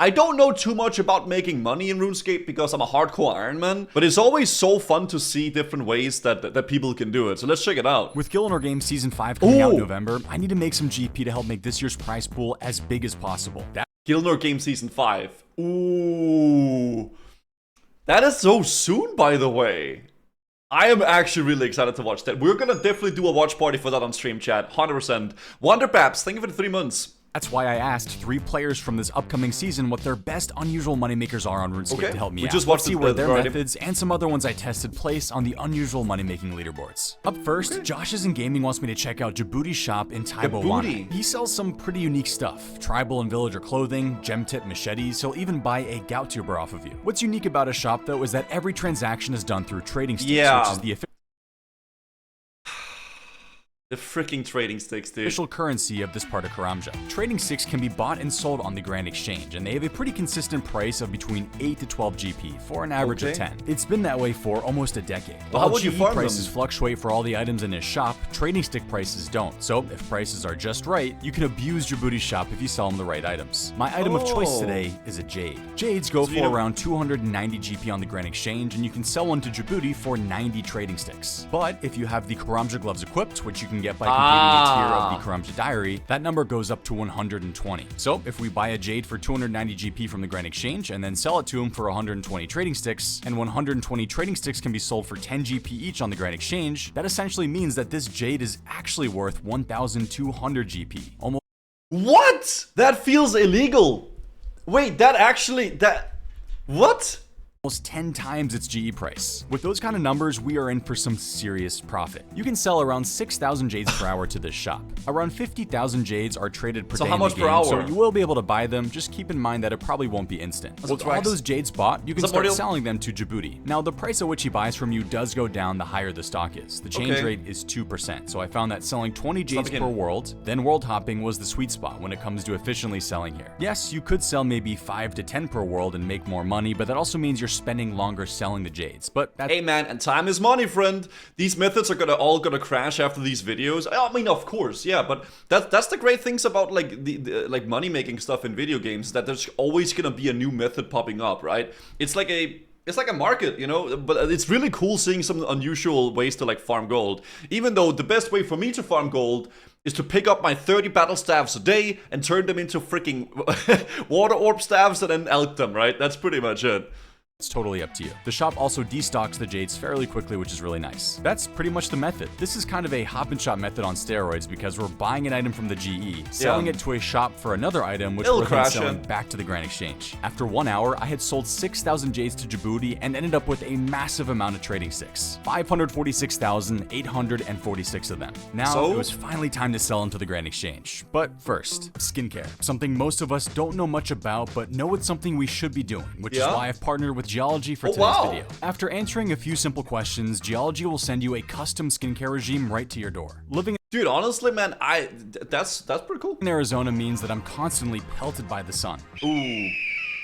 I don't know too much about making money in RuneScape because I'm a hardcore Iron Man, but it's always so fun to see different ways that people can do it. So let's check it out. With Gillinor Games Season 5 coming out in November, I need to make some GP to help make this year's prize pool as big as possible. Gillinor Games Season 5. Ooh. That is so soon, by the way. I am actually really excited to watch that. We're gonna definitely do a watch party for that on stream, chat. 100%. Wonderpaps, thank you for the 3 months. That's why I asked 3 players from this upcoming season what their best unusual moneymakers are on RuneScape to help me out. Let's see where their methods and some other ones I tested place on the unusual money-making leaderboards. Up first, Josh is in Gaming wants me to check out Djibouti's shop in Taibo. He sells some pretty unique stuff. Tribal and villager clothing, gem-tip machetes, he'll even buy a gout tuber off of you. What's unique about his shop though is that every transaction is done through trading sticks, which is the The freaking trading sticks, dude. Official currency of this part of Karamja. Trading sticks can be bought and sold on the Grand Exchange, and they have a pretty consistent price of between 8 to 12 GP for an average of 10. It's been that way for almost a decade. Well, While GE prices fluctuate for all the items in his shop, trading stick prices don't. So if prices are just right, you can abuse Djibouti's shop if you sell him the right items. My item of choice today is a jade. Jades go for around 290 GP on the Grand Exchange, and you can sell one to Djibouti for 90 trading sticks. But if you have the Karamja gloves equipped, which you can get by completing a tier of the Karamja Diary, that number goes up to 120. So if we buy a jade for 290 GP from the Grand Exchange and then sell it to him for 120 trading sticks, and 120 trading sticks can be sold for 10 GP each on the Grand Exchange, that essentially means that this jade is actually worth 1,200 GP. Almost. What? That feels illegal. Wait, what? Almost 10 times its GE price. With those kind of numbers, we are in for some serious profit. You can sell around 6,000 jades per hour to this shop. Around 50,000 jades are traded per day in the game, so you will be able to buy them. Just keep in mind that it probably won't be instant. With all those jades bought, you can start selling them to Djibouti. Now, the price at which he buys from you does go down the higher the stock is. The change rate is 2%, so I found that selling 20 jades per world, then world hopping was the sweet spot when it comes to efficiently selling here. Yes, you could sell maybe 5 to 10 per world and make more money, but that also means you're spending longer selling the jades. But hey man, and time is money, friend. These methods are all gonna crash after these videos. I mean, of course, yeah, but that's the great things about like the like money making stuff in video games, that there's always gonna be a new method popping up, right? It's like a market, you know, but it's really cool seeing some unusual ways to like farm gold. Even though the best way for me to farm gold is to pick up my 30 battle staves a day and turn them into freaking water orb staves and then elk them, right? That's pretty much it. It's totally up to you. The shop also destocks the jades fairly quickly, which is really nice. That's pretty much the method. This is kind of a hop and shop method on steroids because we're buying an item from the GE, selling it to a shop for another item, which we're then selling back to the Grand Exchange. After 1 hour, I had sold 6,000 jades to Djibouti and ended up with a massive amount of trading sticks. 546,846 of them. Now, it was finally time to sell them to the Grand Exchange. But first, skincare. Something most of us don't know much about, but know it's something we should be doing, which is why I've partnered with Geology for today's video. After answering a few simple questions, Geology will send you a custom skincare regime right to your door. Dude, honestly, man, that's pretty cool. In Arizona means that I'm constantly pelted by the sun. Ooh.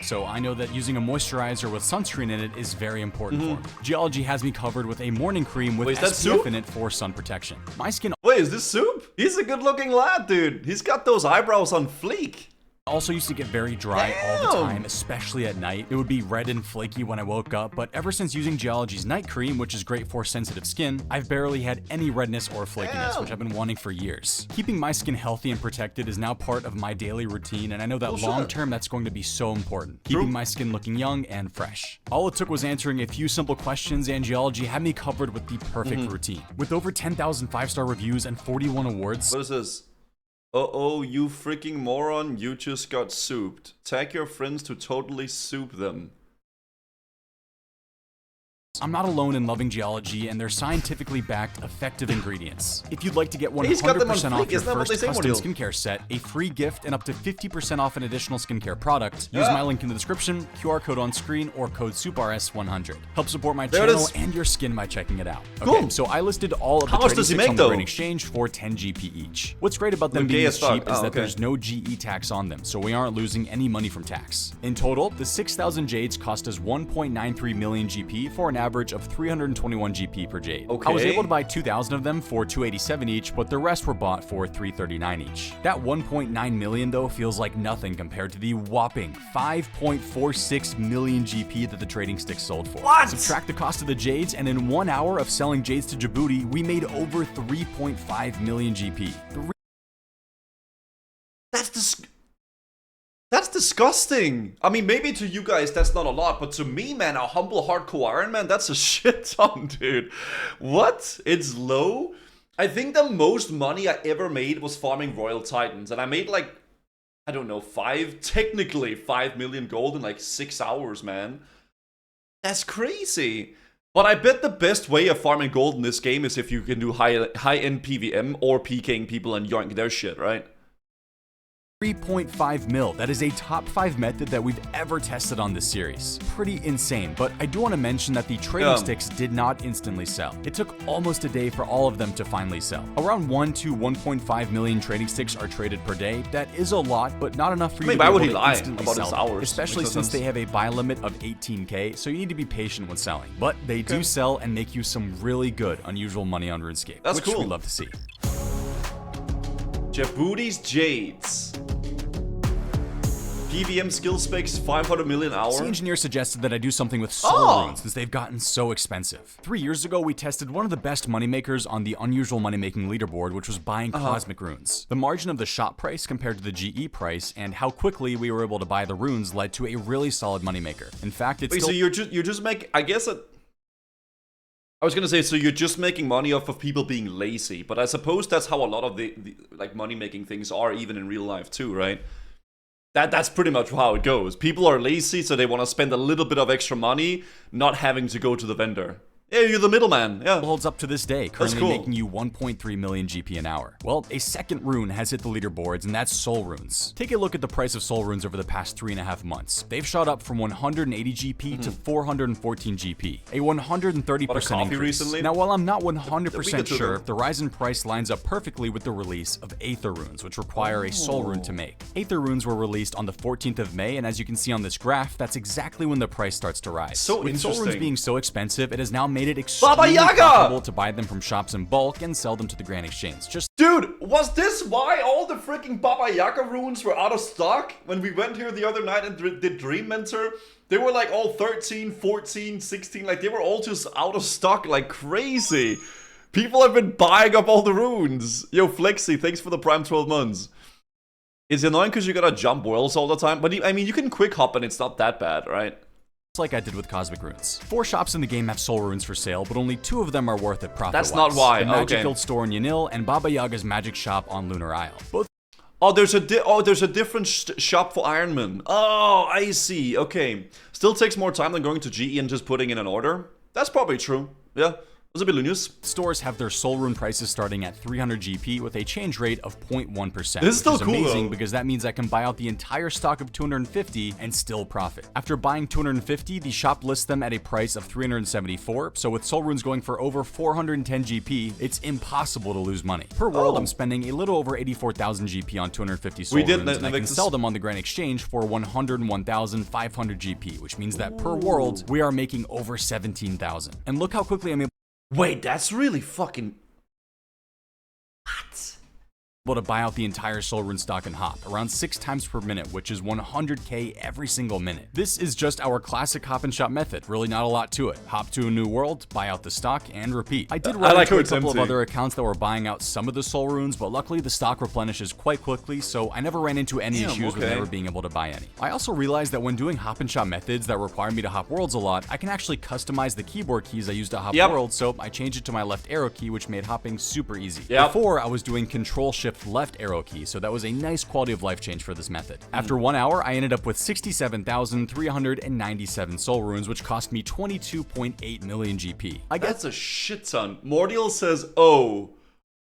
So I know that using a moisturizer with sunscreen in it is very important for me. Geology has me covered with a morning cream with SPF in it for sun protection. My skin. Wait, is this Soup? He's a good-looking lad, dude. He's got those eyebrows on fleek. Also used to get very dry all the time, especially at night. It would be red and flaky when I woke up, but ever since using Geology's night cream, which is great for sensitive skin, I've barely had any redness or flakiness, which I've been wanting for years. Keeping my skin healthy and protected is now part of my daily routine, and I know that long term that's going to be so important. Keeping my skin looking young and fresh. All it took was answering a few simple questions, and Geology had me covered with the perfect routine. With over 10,000 5-star reviews and 41 awards. What is this? Uh-oh, you freaking moron, you just got souped. Tag your friends to totally soup them. I'm not alone in loving Geology and their scientifically backed, effective ingredients. If you'd like to get 100% off your first custom skincare set, a free gift, and up to 50% off an additional skincare product, use my link in the description, QR code on screen, or code SOUPRS100. Help support my channel and your skin by checking it out. Okay, so I listed all of the trading sticks on the Grand Exchange for 10 GP each. What's great about them being this cheap is that there's no GE tax on them, so we aren't losing any money from tax. In total, the 6,000 jades cost us 1.93 million GP for an average of 321 GP per jade. Okay. I was able to buy 2,000 of them for 287 each, but the rest were bought for 339 each. That 1.9 million though feels like nothing compared to the whopping 5.46 million GP that the trading sticks sold for. What? Subtract the cost of the jades, and in 1 hour of selling jades to Djibouti, we made over 3.5 million GP. That's disgusting. I mean, maybe to you guys that's not a lot, but to me, man, a humble hardcore Iron Man, that's a shit ton, dude. What? It's low? I think the most money I ever made was farming Royal Titans, and I made like, I don't know, technically 5 million gold in like 6 hours, man. That's crazy. But I bet the best way of farming gold in this game is if you can do high-end PVM or PKing people and yoink their shit, right? 3.5 mil. That is a top 5 method that we've ever tested on this series. Pretty insane, but I do want to mention that the trading sticks did not instantly sell. It took almost a day for all of them to finally sell. Around 1 to 1.5 million trading sticks are traded per day. That is a lot, but not enough for you to be able to instantly sell, especially since they have a buy limit of 18k, so you need to be patient when selling. But they do sell and make you some really good, unusual money on RuneScape, which we love to see. Djibouti's Jades. PVM skill specs 500 million hour. The engineer suggested that I do something with soul runes since they've gotten so expensive. 3 years ago, we tested one of the best moneymakers on the unusual money-making leaderboard, which was buying cosmic runes. The margin of the shop price compared to the GE price and how quickly we were able to buy the runes led to a really solid moneymaker. In fact, it's so you're just making, I guess I was gonna say, so you're just making money off of people being lazy, but I suppose that's how a lot of the like money-making things are, even in real life too, right? That's pretty much how it goes. People are lazy, so they want to spend a little bit of extra money, not having to go to the vendor. Yeah, you're the middleman, yeah. Holds up to this day, currently making you 1.3 million GP an hour. Well, a second rune has hit the leaderboards, and that's soul runes. Take a look at the price of soul runes over the past 3.5 months. They've shot up from 180 GP to 414 GP, a 130% increase. Recently? Now, while I'm not 100% sure, the rise in price lines up perfectly with the release of Aether runes, which require a soul rune to make. Aether runes were released on the 14th of May, and as you can see on this graph, that's exactly when the price starts to rise. So with soul runes being so expensive, it has now made it Baba extremely profitable to buy them from shops in bulk and sell them to the Grand Exchange. Dude, was this why all the freaking Baba Yaga runes were out of stock? When we went here the other night and did Dream Mentor, they were like all 13, 14, 16, like they were all just out of stock like crazy. People have been buying up all the runes. Yo, Flexi, thanks for the prime 12 months. It's annoying because you gotta jump worlds all the time, but I mean, you can quick hop and it's not that bad, right? Like I did with cosmic runes. 4 shops in the game have soul runes for sale, but only 2 of them are worth it profit-wise. That's not why. The Magic Guild store in Yanil and Baba Yaga's magic shop on Lunar Isle. Both. Oh, there's a different shop for Ironman. Oh, I see. Okay. Still takes more time than going to GE and just putting in an order. That's probably true. Yeah. Was a bit news. Stores have their soul rune prices starting at 300 GP with a change rate of 0.1%. This is still cool, amazing because that means I can buy out the entire stock of 250 and still profit. After buying 250, the shop lists them at a price of 374. So with soul runes going for over 410 GP, it's impossible to lose money. Per world, I'm spending a little over 84,000 GP on 250 soul runes, and I can sell them on the Grand Exchange for 101,500 GP, which means that per world, we are making over 17,000. And look how quickly I'm able. Wait, that's really fucking... What? To buy out the entire soul rune stock and hop, around 6 times per minute, which is 100k every single minute. This is just our classic hop and shop method, really not a lot to it. Hop to a new world, buy out the stock, and repeat. I did run into a couple of other accounts that were buying out some of the soul runes, but luckily the stock replenishes quite quickly, so I never ran into any issues with never being able to buy any. I also realized that when doing hop and shop methods that require me to hop worlds a lot, I can actually customize the keyboard keys I use to hop worlds, so I changed it to my left arrow key, which made hopping super easy. Before, I was doing Control-Shift left arrow key, so that was a nice quality of life change for this method. After 1 hour, I ended up with 67,397 soul runes, which cost me 22.8 million GP. That's a shit ton. Mordial says, oh.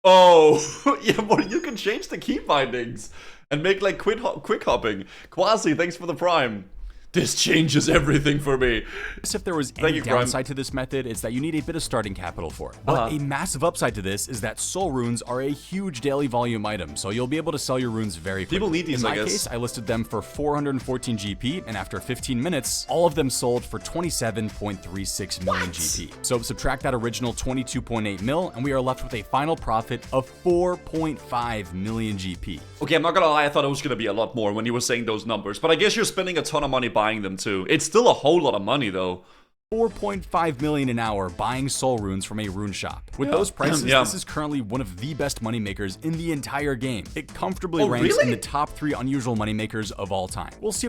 Yeah, but you can change the key bindings and make like quick hopping. Quasi, thanks for the prime. This changes everything for me. If there was any downside to this method, it's that you need a bit of starting capital for it. But a massive upside to this is that soul runes are a huge daily volume item, so you'll be able to sell your runes very quickly. People need these, I guess. In my case, I listed them for 414 GP, and after 15 minutes, all of them sold for 27.36 million GP. So subtract that original 22.8 mil, and we are left with a final profit of 4.5 million GP. Okay, I'm not gonna lie, I thought it was gonna be a lot more when you were saying those numbers, but I guess you're spending a ton of money buying them too. It's still a whole lot of money though. 4.5 million an hour buying soul runes from a rune shop. With those prices, this is currently one of the best moneymakers in the entire game. It comfortably ranks in the top 3 unusual moneymakers of all time. We'll see.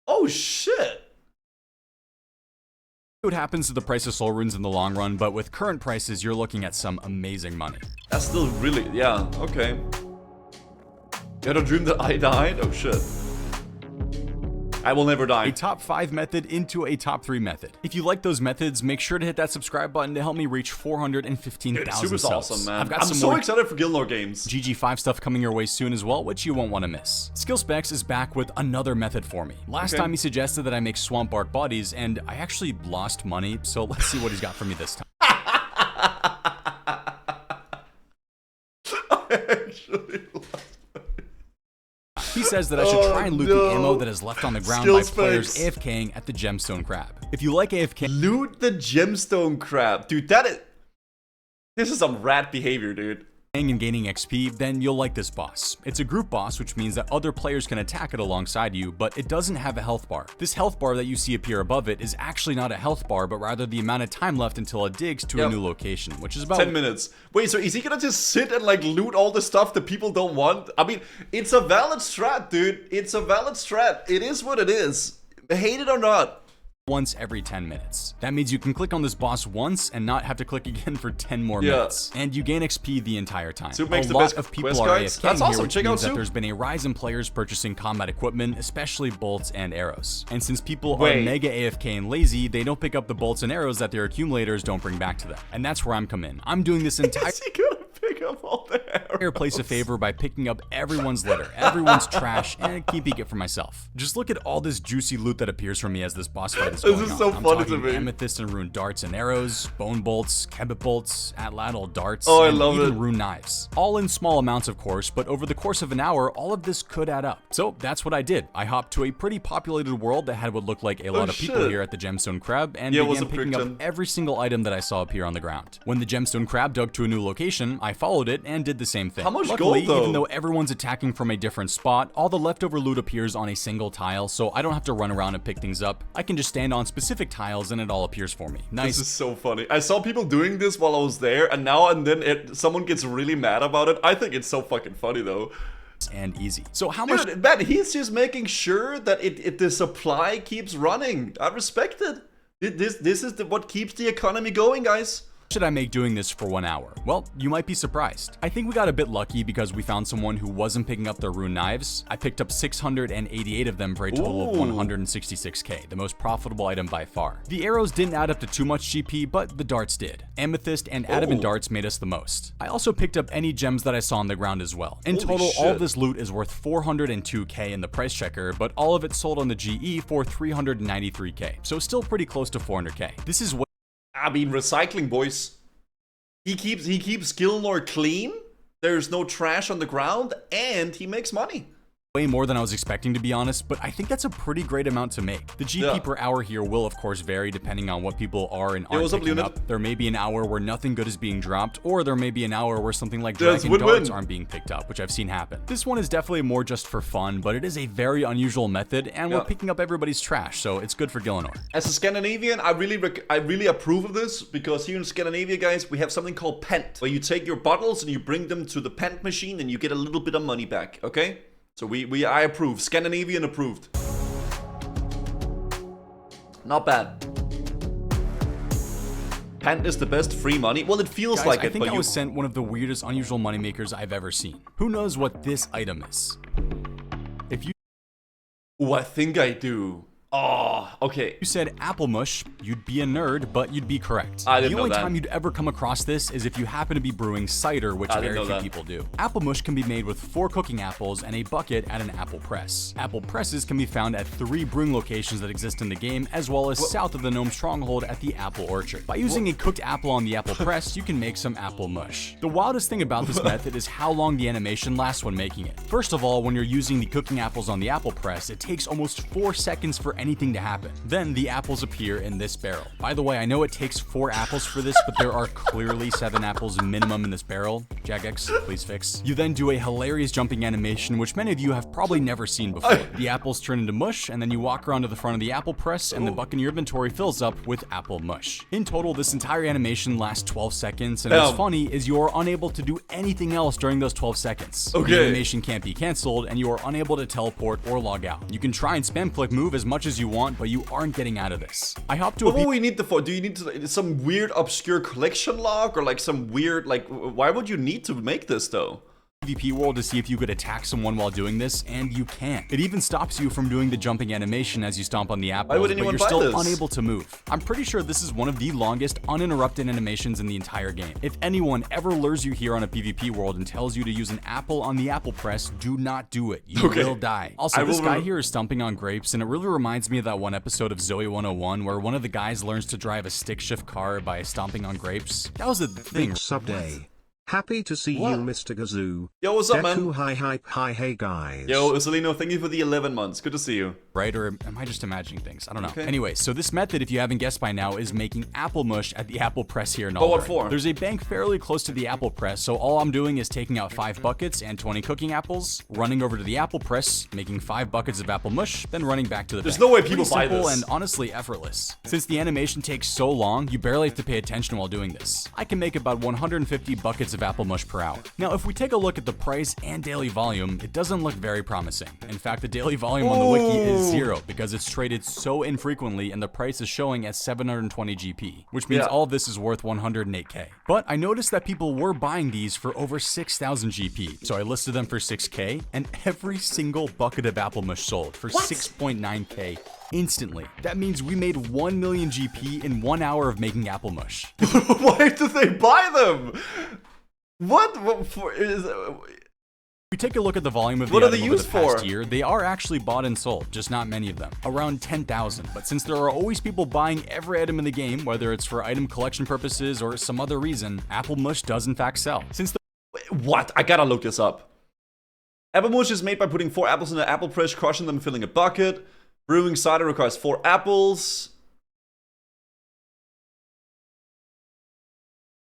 Oh shit. What happens to the price of soul runes in the long run, but with current prices, you're looking at some amazing money. That's still really, yeah, okay. You had a dream that I died? Oh shit. I will never die. A top 5 method into a top 3 method. If you like those methods, make sure to hit that subscribe button to help me reach 415,000 subs. Awesome, man. I'm so excited for Guild games. GG5 stuff coming your way soon as well, which you won't want to miss. Skillspecs is back with another method for me. Last time he suggested that I make swamp bark bodies, and I actually lost money, so let's see what he's got for me this time. He says that I should try and loot the ammo that is left on the ground by players AFKing at the gemstone crab. If you like AFK, loot the gemstone crab, dude. This is some rat behavior, dude. And gaining XP, then you'll like this boss. It's a group boss, which means that other players can attack it alongside you, but it doesn't have a health bar. This health bar that you see appear above it is actually not a health bar, but rather the amount of time left until it digs to a new location, which is about 10 minutes. Wait, so is he gonna just sit and like loot all the stuff that people don't want? I mean, it's a valid strat, dude. It's a valid strat. It is what it is. Hate it or not. Once every 10 minutes. That means you can click on this boss once and not have to click again for 10 more minutes. And you gain XP the entire time. So it makes a lot of people are AFKing here, which means that there's been a rise in players purchasing combat equipment, especially bolts and arrows. And since people are mega AFK and lazy, they don't pick up the bolts and arrows that their accumulators don't bring back to them. And that's where I'm coming in. I'm doing this entire pick up all the arrows. Place a favor by picking up everyone's litter, everyone's trash, and keeping it for myself. Just look at all this juicy loot that appears from me as this boss fight is going on. This is so funny to me. Amethyst and rune darts and arrows, bone bolts, kebab bolts, atlatl darts, and even rune knives. All in small amounts, of course, but over the course of an hour, all of this could add up. So that's what I did. I hopped to a pretty populated world that had what looked like a lot of people here at the gemstone crab and began picking up every single item that I saw appear on the ground. When the gemstone crab dug to a new location, I followed it and did the same thing. How much Luckily, gold, though? Even though everyone's attacking from a different spot, all the leftover loot appears on a single tile, so I don't have to run around and pick things up. I can just stand on specific tiles and it all appears for me. Nice. This is so funny. I saw people doing this while I was there, and now and then someone gets really mad about it. I think it's so fucking funny though. And easy. So how much? Dude, man, he's just making sure that the supply keeps running. I respect it. This is what keeps the economy going, guys. Should I make doing this for 1 hour? Well, you might be surprised. I think we got a bit lucky because we found someone who wasn't picking up their rune knives. I picked up 688 of them for a total of 166k, the most profitable item by far. The arrows didn't add up to too much GP, but the darts did. Amethyst and adamant darts made us the most. I also picked up any gems that I saw on the ground as well. In total, all of this loot is worth 402k in the price checker, but all of it sold on the GE for 393k, so still pretty close to 400k. This is what I mean, recycling, boys. He keeps Gilnor clean. There's no trash on the ground, and he makes money. Way more than I was expecting, to be honest, but I think that's a pretty great amount to make. The GP per hour here will of course vary depending on what people are and aren't picking up. There may be an hour where nothing good is being dropped, or there may be an hour where something like dragon darts aren't being picked up, which I've seen happen. This one is definitely more just for fun, but it is a very unusual method, and we're picking up everybody's trash, so it's good for Gilnor. As a Scandinavian, I really approve of this, because here in Scandinavia, guys, we have something called pent, where you take your bottles and you bring them to the pent machine and you get a little bit of money back, okay? So I approve. Scandinavian approved. Not bad. Pent is the best free money. Well, it feels like it, I think I was sent one of the weirdest unusual moneymakers I've ever seen. Who knows what this item is? If you... Oh, I think I do. Oh, okay. You said apple mush, you'd be a nerd, but you'd be correct. I didn't the know only that. time you'd ever come across this is if you happen to be brewing cider, which I didn't very know few that. people do. Apple mush can be made with 4 cooking apples and a bucket at an apple press. Apple presses can be found at 3 brewing locations that exist in the game, as well as south of the Gnome Stronghold at the Apple Orchard. By using a cooked apple on the apple press, you can make some apple mush. The wildest thing about this method is how long the animation lasts when making it. First of all, when you're using the cooking apples on the apple press, it takes almost 4 seconds for anything to happen. Then the apples appear in this barrel. By the way, I know it takes 4 apples for this, but there are clearly 7 apples minimum in this barrel. Jagex, please fix. You then do a hilarious jumping animation, which many of you have probably never seen before. The apples turn into mush, and then you walk around to the front of the apple press, and the bucket in your inventory fills up with apple mush. In total, this entire animation lasts 12 seconds, and what's funny is you are unable to do anything else during those 12 seconds. Okay. The animation can't be canceled, and you are unable to teleport or log out. You can try and spam click move as much as you want, but you aren't getting out of this. I hopped to What do we need the for? Do you need to, some weird obscure collection log or like some weird like? Why would you need to make this though? PvP world to see if you could attack someone while doing this, and you can. It even stops you from doing the jumping animation as you stomp on the apples, Why would but anyone you're buy still this? unable to move. I'm pretty sure this is one of the longest uninterrupted animations in the entire game. If anyone ever lures you here on a PvP world and tells you to use an apple on the apple press, do not do it. You will die. Also, this guy here is stomping on grapes, and it really reminds me of that one episode of Zoe 101 where one of the guys learns to drive a stick shift car by stomping on grapes. That was a thing. Sub day. Happy to see What? you, Mr. Guzu. Yo, what's up, Deku, man? hi, hey guys. Yo, Isolino, thank you for the 11 months. Good to see you. Right? Or am I just imagining things? I don't know. Okay. Anyway, so this method, if you haven't guessed by now, is making apple mush at the apple press here in Oh, what Alvarin. for? There's a bank fairly close to the apple press, so all I'm doing is taking out 5 buckets and 20 cooking apples, running over to the apple press, making 5 buckets of apple mush, then running back to the There's bank. no way people Pretty buy simple this. and honestly effortless. Since the animation takes so long, you barely have to pay attention while doing this. I can make about 150 buckets of apple mush per hour. Now, if we take a look at the price and daily volume, it doesn't look very promising. In fact, the daily volume on the wiki is 0 because it's traded so infrequently and the price is showing at 720 GP, which means all of this is worth 108k. But I noticed that people were buying these for over 6,000 GP, so I listed them for 6k, and every single bucket of apple mush sold for 6.9k instantly. That means we made 1 million GP in 1 hour of making apple mush. Why do they buy them? What for? Is If we take a look at the volume of the What are item they over used the past for? year, they are actually bought and sold, just not many of them. Around 10,000, but since there are always people buying every item in the game, whether it's for item collection purposes or some other reason, apple mush does in fact sell. Since the what? I gotta look this up. Apple mush is made by putting 4 apples in an apple press, crushing them, and filling a bucket. Brewing cider requires 4 apples.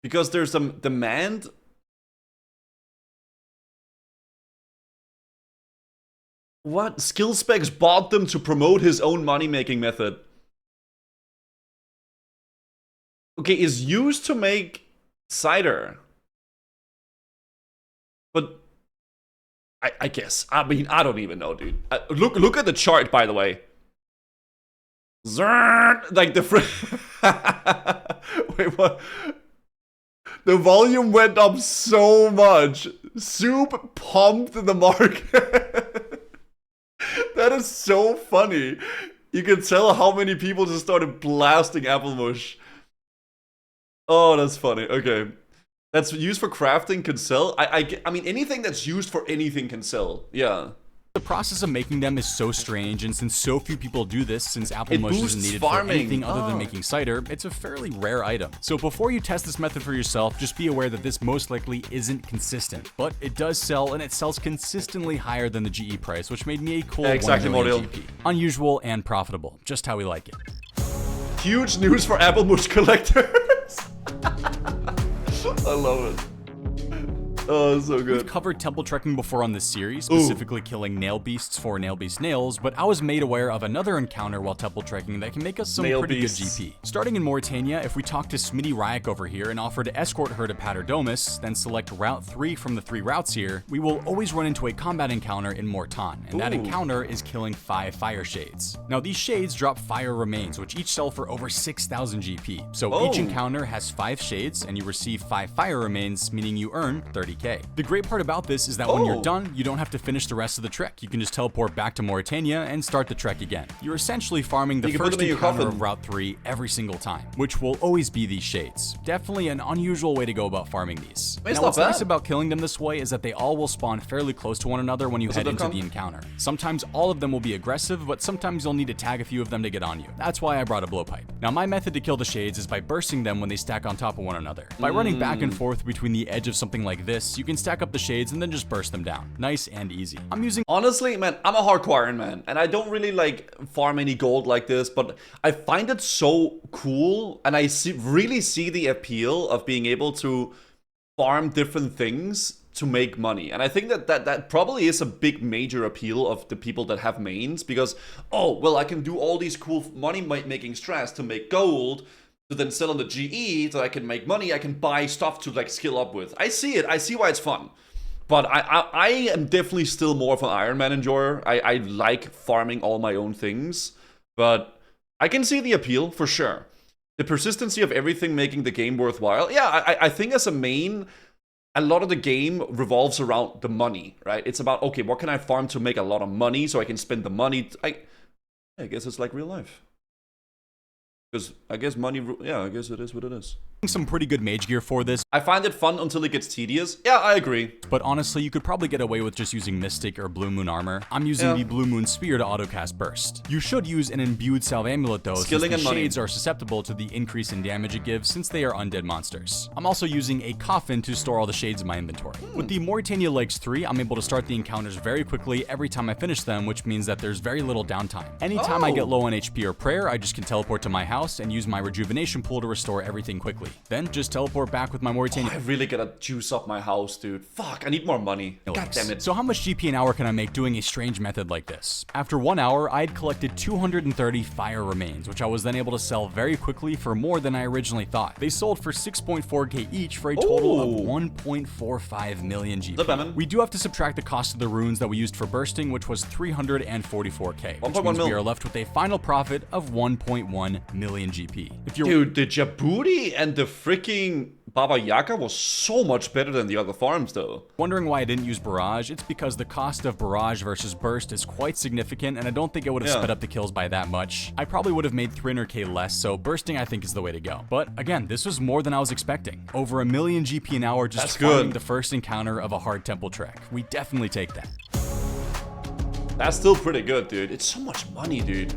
Because there's some demand. What? Skillspecs bought them to promote his own money-making method. Okay, is used to make cider. But I guess. I mean, I don't even know, dude. Look at the chart, by the way. Zern, like the wait, what? The volume went up so much. Soup pumped the market. That is so funny. You can tell how many people just started blasting apple mush. Oh, that's funny. Okay. That's used for crafting can sell. I mean, anything that's used for anything can sell. Yeah. The process of making them is so strange, and since so few people do this, since apple mush boosts isn't needed farming. for anything other than making cider, it's a fairly rare item. So before you test this method for yourself, just be aware that this most likely isn't consistent, but it does sell, and it sells consistently higher than the GE price, which made me a cool 1 million Moriel. GP. Unusual and profitable, just how we like it. Huge news for apple mush collectors. I love it. Oh, it's so We've good. covered temple trekking before on this series, specifically killing nail beasts for nail beast nails, but I was made aware of another encounter while temple trekking that can make us some Nail pretty beasts. good GP. Starting in Mauritania, if we talk to Smitty Ryak over here and offer to escort her to Paterdomus, then select Route 3 from the 3 routes here, we will always run into a combat encounter in Mortan, and that encounter is killing 5 fire shades. Now these shades drop fire remains, which each sell for over 6,000 GP. So each encounter has 5 shades, and you receive 5 fire remains, meaning you earn 30 30k. The great part about this is that when you're done, you don't have to finish the rest of the trek. You can just teleport back to Mauritania and start the trek again. You're essentially farming the first encounter of Route 3 every single time, which will always be these shades. Definitely an unusual way to go about farming these. Now, what's nice about killing them this way is that they all will spawn fairly close to one another when you head into the encounter. Sometimes all of them will be aggressive, but sometimes you'll need to tag a few of them to get on you. That's why I brought a blowpipe. Now, my method to kill the shades is by bursting them when they stack on top of one another. By running back and forth between the edge of something like this, you can stack up the shades and then just burst them down. Nice and easy. I'm using— Honestly, man, I'm a hardcore Iron Man, and I don't really like farm any gold like this, but I find it so cool, and I really see the appeal of being able to farm different things to make money. And I think that probably is a big major appeal of the people that have mains, because, oh, well, I can do all these cool money making strats to make gold, to then sell on the GE, so I can make money, I can buy stuff to like skill up with. I see it, I see why it's fun. But I am definitely still more of an Iron Man enjoyer. I like farming all my own things, but I can see the appeal for sure. The persistency of everything making the game worthwhile. Yeah, I think as a main, a lot of the game revolves around the money, right? It's about, okay, what can I farm to make a lot of money so I can spend the money? I guess it's like real life. Because I guess money, yeah, I guess it is what it is. Some pretty good mage gear for this. I find it fun until it gets tedious. Yeah, I agree. But honestly, you could probably get away with just using Mystic or Blue Moon armor. I'm using the Blue Moon Spear to autocast burst. You should use an imbued salve amulet though, since the shades are susceptible to the increase in damage it gives since they are undead monsters. I'm also using a coffin to store all the shades in my inventory. With the Mauritania Legs 3, I'm able to start the encounters very quickly every time I finish them, which means that there's very little downtime. Anytime I get low on HP or prayer, I just can teleport to my house and use my rejuvenation pool to restore everything quickly. Then just teleport back with my Mauritania. I really gotta juice up my house, dude. Fuck, I need more money. God damn it. So how much GP an hour can I make doing a strange method like this? After 1 hour, I had collected 230 fire remains, which I was then able to sell very quickly for more than I originally thought. They sold for 6.4k each for a total of 1.45 million GP. We do have to subtract the cost of the runes that we used for bursting, which was 344k, which means we are left with a final profit of 1.1 million GP. Dude, the Djibouti and the freaking Baba Yaga was so much better than the other farms, though. Wondering why I didn't use Barrage? It's because the cost of Barrage versus Burst is quite significant, and I don't think it would have sped up the kills by that much. I probably would have made 300k less, so Bursting I think is the way to go. But again, this was more than I was expecting. Over a million GP an hour just farming the first encounter of a hard temple trek. We definitely take that. That's still pretty good, dude. It's so much money, dude.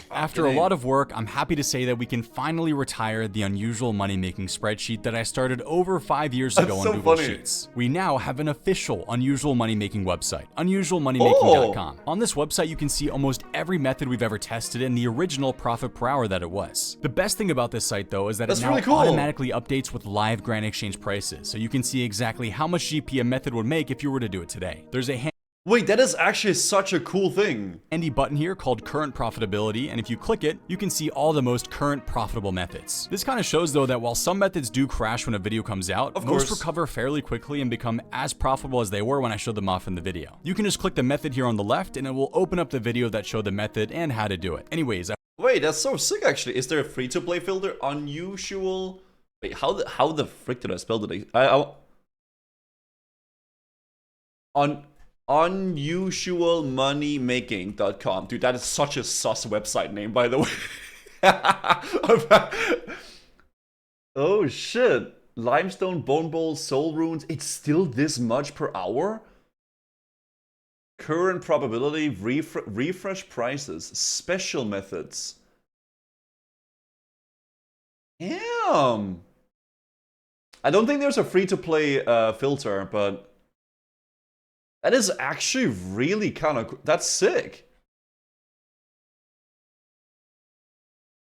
After a lot of work, I'm happy to say that we can finally retire the unusual money-making spreadsheet that I started over 5 years ago on Google Sheets. We now have an official unusual money-making website, unusualmoneymaking.com. On this website, you can see almost every method we've ever tested and the original profit per hour that it was. The best thing about this site, though, is that it now automatically updates with live Grand Exchange prices, so you can see exactly how much GP a method would make if you were to do it today. There's a Wait, that is actually such a cool thing. handy button here called Current Profitability, and if you click it, you can see all the most current profitable methods. This kind of shows though that while some methods do crash when a video comes out, most recover fairly quickly and become as profitable as they were when I showed them off in the video. You can just click the method here on the left and it will open up the video that showed the method and how to do it. Anyways, wait, that's so sick actually. Is there a free-to-play filter? Unusual. Wait, how the frick did I spell it? Unusualmoneymaking.com. Dude, that is such a sus website name, by the way. Oh shit. Limestone, bone bowls, soul runes. It's still this much per hour? Current probability, refresh prices, special methods. Damn. I don't think there's a free-to-play filter, but that is actually really kind of... That's sick.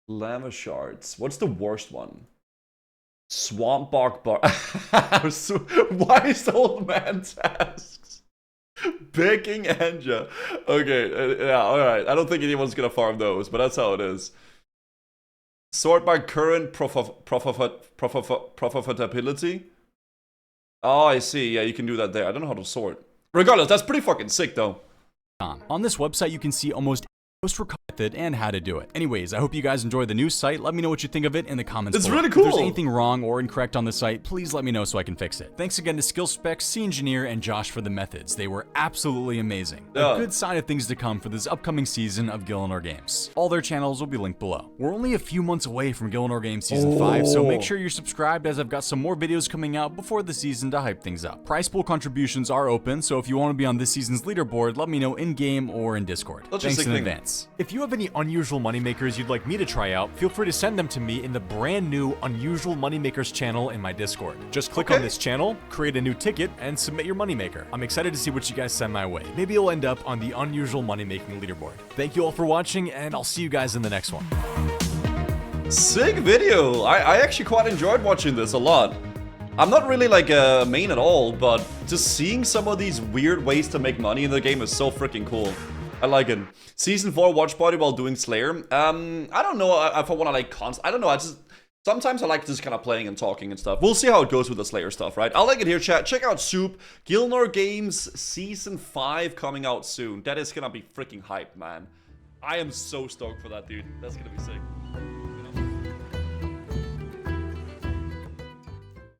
Lava shards. What's the worst one? Swamp bark bar... Wise old man tasks. Baking Anja. Okay, yeah, alright. I don't think anyone's gonna farm those, but that's how it is. Sort by current profitability. Oh, I see. Yeah, you can do that there. I don't know how to sort. Regardless, that's pretty fucking sick, though. On this website, you can see almost for method and how to do it. Anyways, I hope you guys enjoy the new site. Let me know what you think of it in the comments It's below. really cool. If there's anything wrong or incorrect on the site, please let me know so I can fix it. Thanks again to SkillSpec, C-Engineer, and Josh for the methods. They were absolutely amazing. Yeah. A good sign of things to come for this upcoming season of Gillinor Games. All their channels will be linked below. We're only a few months away from Gillinor Games Season 5, so make sure you're subscribed as I've got some more videos coming out before the season to hype things up. Prize pool contributions are open, so if you want to be on this season's leaderboard, let me know in-game or in Discord. Thanks in advance. If you have any unusual moneymakers you'd like me to try out, feel free to send them to me in the brand new Unusual Moneymakers channel in my Discord. Just click on this channel, create a new ticket, and submit your moneymaker. I'm excited to see what you guys send my way. Maybe you'll end up on the Unusual Moneymaking leaderboard. Thank you all for watching, and I'll see you guys in the next one. Sick video. I actually quite enjoyed watching this a lot. I'm not really like a main at all, but just seeing some of these weird ways to make money in the game is so freaking cool. I like it. Season 4 watch party while doing Slayer. I don't know if I want to like I don't know. Sometimes I like just kind of playing and talking and stuff. We'll see how it goes with the Slayer stuff, right? I'll link it here, chat. Check out Soup. Gillinor Games Season 5 coming out soon. That is gonna be freaking hype, man. I am so stoked for that, dude. That's gonna be sick.